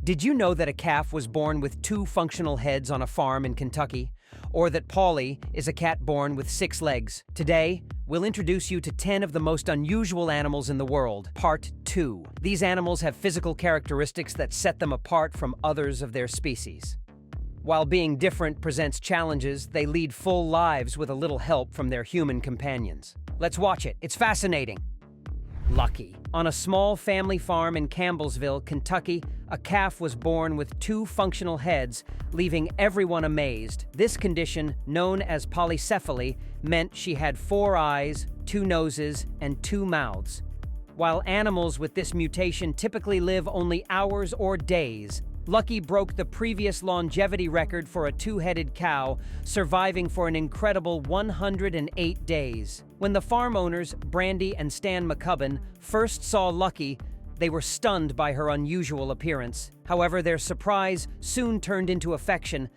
Did you know that a calf was born with 2 functional heads on a farm in Kentucky? Or that Polly is a cat born with 6 legs? Today, we'll introduce you to 10 of the most unusual animals in the world, Part 2. These animals have physical characteristics that set them apart from others of their species. While being different presents challenges, they lead full lives with a little help from their human companions. Let's watch it. It's fascinating. Lucky. On a small family farm in Campbellsville, Kentucky, a calf was born with 2 functional heads, leaving everyone amazed. This condition, known as polycephaly, meant she had 4 eyes, 2 noses, and 2 mouths. While animals with this mutation typically live only hours or days, Lucky broke the previous longevity record for a 2-headed cow, surviving for an incredible 108 days. When the farm owners, Brandy and Stan McCubbin, first saw Lucky, they were stunned by her unusual appearance. However, their surprise soon turned into affection,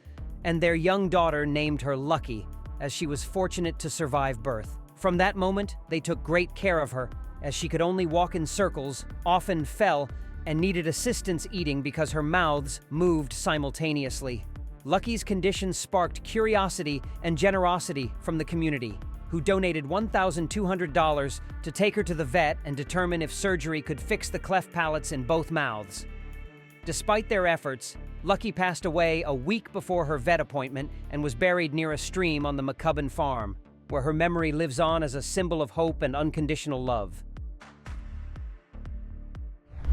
and their young daughter named her Lucky, as she was fortunate to survive birth. From that moment, they took great care of her, as she could only walk in circles, often fell, and needed assistance eating because her mouths moved simultaneously. Lucky's condition sparked curiosity and generosity from the community, who donated $1,200 to take her to the vet and determine if surgery could fix the cleft palates in both mouths. Despite their efforts, Lucky passed away a week before her vet appointment and was buried near a stream on the McCubbin farm, where her memory lives on as a symbol of hope and unconditional love.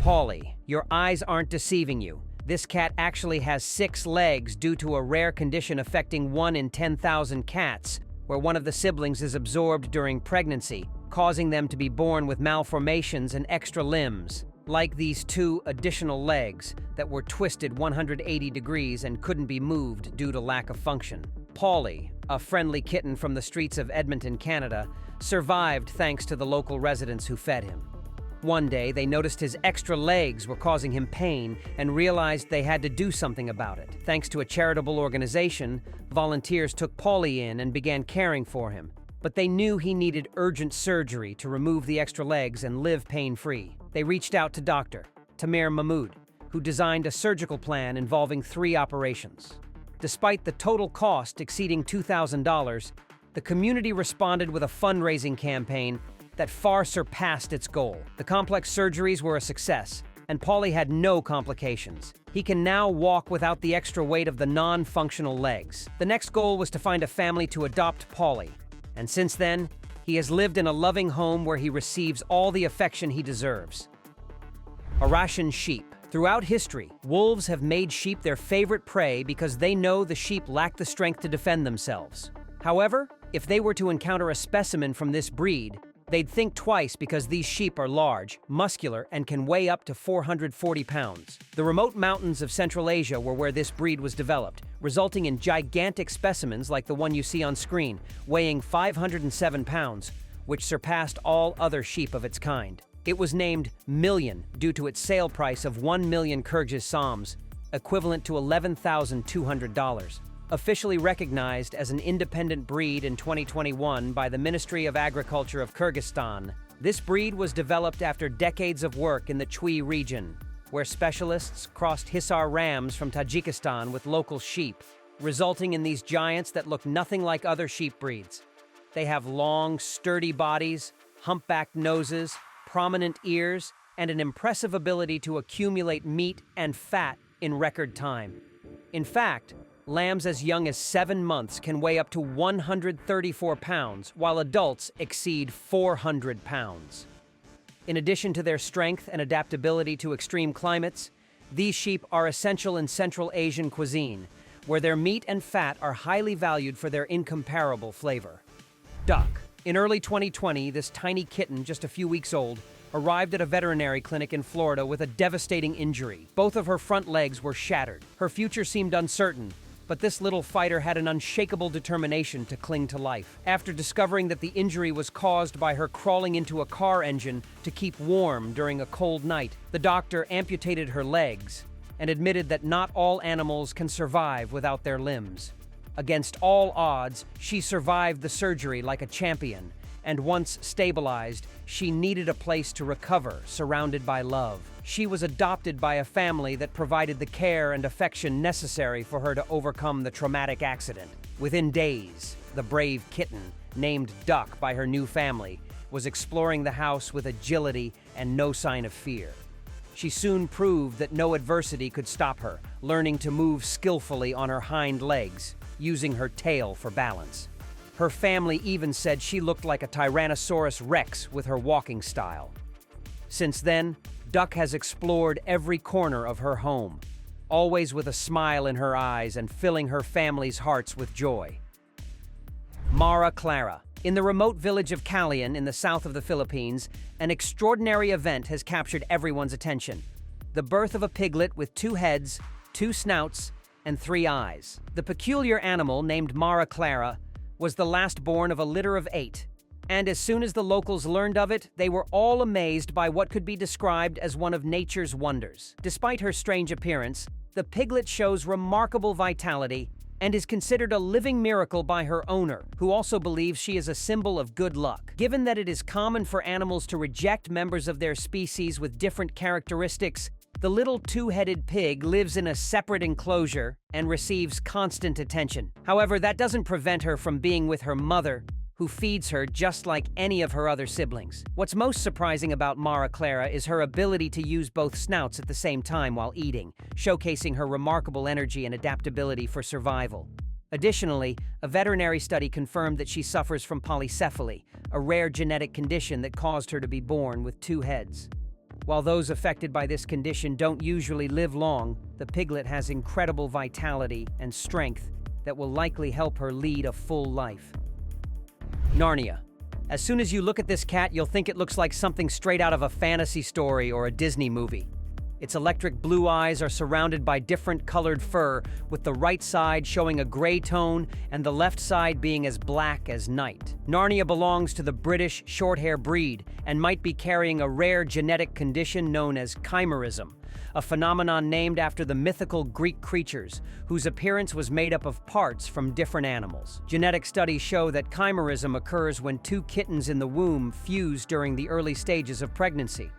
Polly, your eyes aren't deceiving you. This cat actually has 6 legs due to a rare condition affecting 1 in 10,000 cats, where one of the siblings is absorbed during pregnancy, causing them to be born with malformations and extra limbs, like these 2 additional legs that were twisted 180 degrees and couldn't be moved due to lack of function. Polly, a friendly kitten from the streets of Edmonton, Canada, survived thanks to the local residents who fed him. One day, they noticed his extra legs were causing him pain and realized they had to do something about it. Thanks to a charitable organization, volunteers took Polly in and began caring for him. But they knew he needed urgent surgery to remove the extra legs and live pain-free. They reached out to Dr. Tamer Mahmood, who designed a surgical plan involving 3 operations. Despite the total cost exceeding $2,000, the community responded with a fundraising campaign that far surpassed its goal. The complex surgeries were a success, and Polly had no complications. He can now walk without the extra weight of the non-functional legs. The next goal was to find a family to adopt Polly, and since then, he has lived in a loving home where he receives all the affection he deserves. Arashan sheep. Throughout history, wolves have made sheep their favorite prey because they know the sheep lack the strength to defend themselves. However, if they were to encounter a specimen from this breed, they'd think twice because these sheep are large, muscular, and can weigh up to 440 pounds. The remote mountains of Central Asia were where this breed was developed, resulting in gigantic specimens like the one you see on screen, weighing 507 pounds, which surpassed all other sheep of its kind. It was named Million due to its sale price of 1 million Kyrgyz soms, equivalent to $11,200. Officially recognized as an independent breed in 2021 by the Ministry of Agriculture of Kyrgyzstan, this breed was developed after decades of work in the Chui region, where specialists crossed Hisar rams from Tajikistan with local sheep, resulting in these giants that look nothing like other sheep breeds. They have long, sturdy bodies, humpbacked noses, prominent ears, and an impressive ability to accumulate meat and fat in record time. In fact, lambs as young as 7 months can weigh up to 134 pounds, while adults exceed 400 pounds. In addition to their strength and adaptability to extreme climates, these sheep are essential in Central Asian cuisine, where their meat and fat are highly valued for their incomparable flavor. Duck. In early 2020, this tiny kitten, just a few weeks old, arrived at a veterinary clinic in Florida with a devastating injury. Both of her front legs were shattered. Her future seemed uncertain, but this little fighter had an unshakable determination to cling to life. After discovering that the injury was caused by her crawling into a car engine to keep warm during a cold night, the doctor amputated her legs and admitted that not all animals can survive without their limbs. Against all odds, she survived the surgery like a champion and once stabilized, she needed a place to recover, surrounded by love. She was adopted by a family that provided the care and affection necessary for her to overcome the traumatic accident. Within days, the brave kitten, named Duck by her new family, was exploring the house with agility and no sign of fear. She soon proved that no adversity could stop her, learning to move skillfully on her hind legs, using her tail for balance. Her family even said she looked like a Tyrannosaurus Rex with her walking style. Since then, Duck has explored every corner of her home, always with a smile in her eyes and filling her family's hearts with joy. Mara Clara. In the remote village of Calayan in the south of the Philippines, an extraordinary event has captured everyone's attention. The birth of a piglet with 2 heads, 2 snouts, and 3 eyes. The peculiar animal, named Mara Clara, was the last born of a litter of 8. And as soon as the locals learned of it, they were all amazed by what could be described as one of nature's wonders. Despite her strange appearance, the piglet shows remarkable vitality and is considered a living miracle by her owner, who also believes she is a symbol of good luck. Given that it is common for animals to reject members of their species with different characteristics, the little 2-headed pig lives in a separate enclosure and receives constant attention. However, that doesn't prevent her from being with her mother, who feeds her just like any of her other siblings. What's most surprising about Mara Clara is her ability to use both snouts at the same time while eating, showcasing her remarkable energy and adaptability for survival. Additionally, a veterinary study confirmed that she suffers from polycephaly, a rare genetic condition that caused her to be born with 2 heads. While those affected by this condition don't usually live long, the piglet has incredible vitality and strength that will likely help her lead a full life. Narnia. As soon as you look at this cat, you'll think it looks like something straight out of a fantasy story or a Disney movie. Its electric blue eyes are surrounded by different colored fur, with the right side showing a gray tone and the left side being as black as night. Narnia belongs to the British shorthair breed and might be carrying a rare genetic condition known as chimerism, a phenomenon named after the mythical Greek creatures, whose appearance was made up of parts from different animals. Genetic studies show that chimerism occurs when 2 kittens in the womb fuse during the early stages of pregnancy,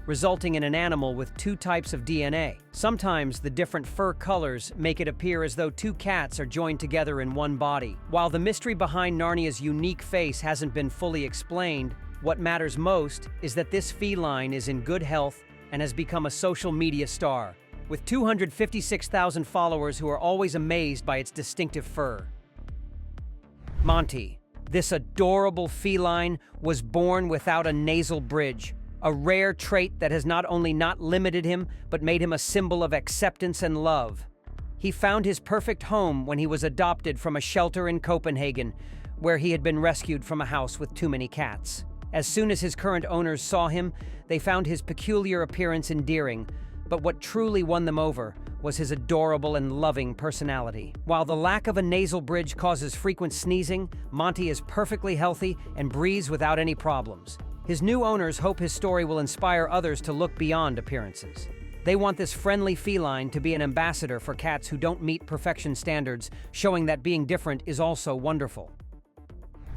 resulting in an animal with 2 types of DNA. Sometimes the different fur colors make it appear as though 2 cats are joined together in one body. While the mystery behind Narnia's unique face hasn't been fully explained, what matters most is that this feline is in good health and has become a social media star, with 256,000 followers who are always amazed by its distinctive fur. Monty. This adorable feline was born without a nasal bridge, a rare trait that has not only not limited him, but made him a symbol of acceptance and love. He found his perfect home when he was adopted from a shelter in Copenhagen, where he had been rescued from a house with too many cats. As soon as his current owners saw him, they found his peculiar appearance endearing, but what truly won them over was his adorable and loving personality. While the lack of a nasal bridge causes frequent sneezing, Monty is perfectly healthy and breathes without any problems. His new owners hope his story will inspire others to look beyond appearances. They want this friendly feline to be an ambassador for cats who don't meet perfection standards, showing that being different is also wonderful.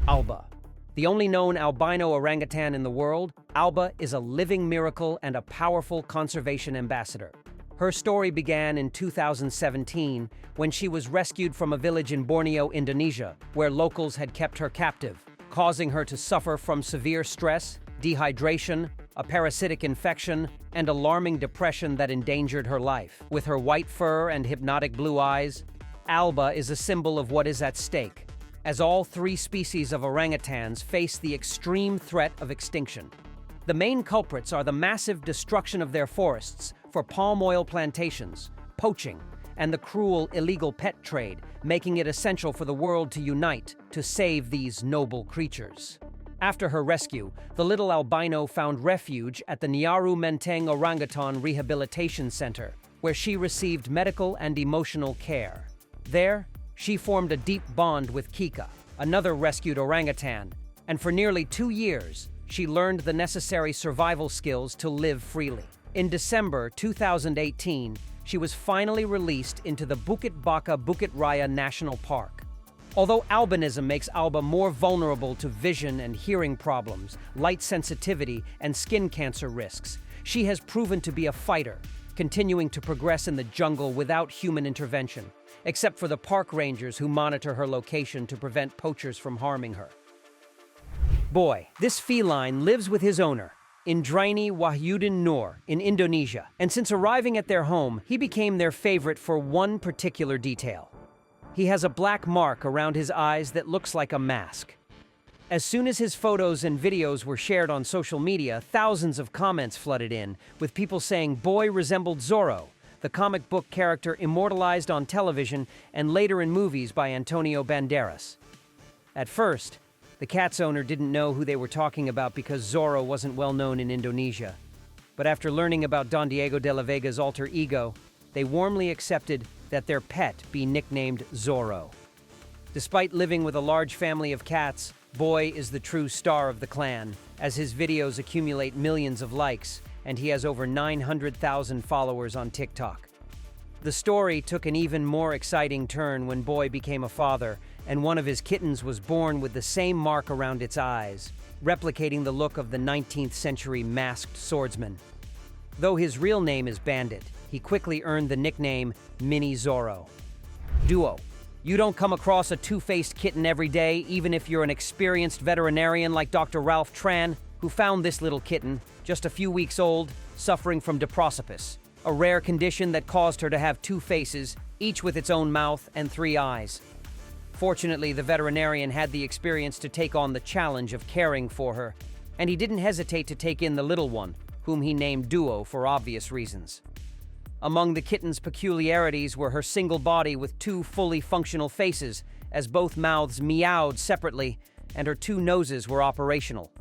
Alba. The only known albino orangutan in the world, Alba is a living miracle and a powerful conservation ambassador. Her story began in 2017 when she was rescued from a village in Borneo, Indonesia, where locals had kept her captive, causing her to suffer from severe stress, dehydration, a parasitic infection, and alarming depression that endangered her life. With her white fur and hypnotic blue eyes, Alba is a symbol of what is at stake, as all 3 species of orangutans face the extreme threat of extinction. The main culprits are the massive destruction of their forests for palm oil plantations, poaching, and the cruel illegal pet trade, making it essential for the world to unite to save these noble creatures. After her rescue, the little albino found refuge at the Nyaru Menteng Orangutan Rehabilitation Center, where she received medical and emotional care. There, she formed a deep bond with Kika, another rescued orangutan, and for nearly 2 years, she learned the necessary survival skills to live freely. In December 2018, she was finally released into the Bukit Baka Bukit Raya National Park. Although albinism makes Alba more vulnerable to vision and hearing problems, light sensitivity, and skin cancer risks, she has proven to be a fighter, continuing to progress in the jungle without human intervention, except for the park rangers who monitor her location to prevent poachers from harming her. Boy, this feline lives with his owner, Indraini Wahyudin Noor, in Indonesia, and since arriving at their home, he became their favorite for one particular detail. He has a black mark around his eyes that looks like a mask. As soon as his photos and videos were shared on social media, thousands of comments flooded in, with people saying Boy resembled Zorro, the comic book character immortalized on television and later in movies by Antonio Banderas. At first, the cat's owner didn't know who they were talking about because Zorro wasn't well known in Indonesia. But after learning about Don Diego de la Vega's alter ego, they warmly accepted that their pet be nicknamed Zorro. Despite living with a large family of cats, Boy is the true star of the clan, as his videos accumulate millions of likes, and he has over 900,000 followers on TikTok. The story took an even more exciting turn when Boy became a father, and one of his kittens was born with the same mark around its eyes, replicating the look of the 19th century masked swordsman. Though his real name is Bandit, he quickly earned the nickname Mini Zorro. Duo. You don't come across a two-faced kitten every day, even if you're an experienced veterinarian like Dr. Ralph Tran, who found this little kitten, just a few weeks old, suffering from diprosopis, a rare condition that caused her to have two faces, each with its own mouth and three eyes. Fortunately, the veterinarian had the experience to take on the challenge of caring for her, and he didn't hesitate to take in the little one, whom he named Duo for obvious reasons. Among the kitten's peculiarities were her single body with two fully functional faces, as both mouths meowed separately, and her two noses were operational.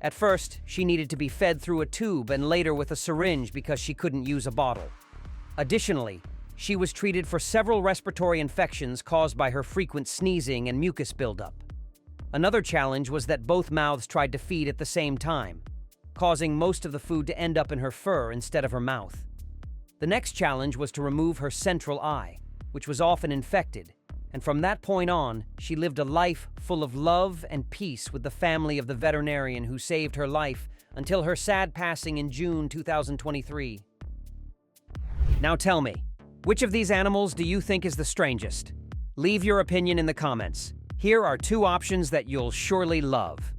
At first, she needed to be fed through a tube and later with a syringe because she couldn't use a bottle. Additionally, she was treated for several respiratory infections caused by her frequent sneezing and mucus buildup. Another challenge was that both mouths tried to feed at the same time, causing most of the food to end up in her fur instead of her mouth. The next challenge was to remove her central eye, which was often infected, and from that point on, she lived a life full of love and peace with the family of the veterinarian who saved her life until her sad passing in June 2023. Now tell me, which of these animals do you think is the strangest? Leave your opinion in the comments. Here are two options that you'll surely love.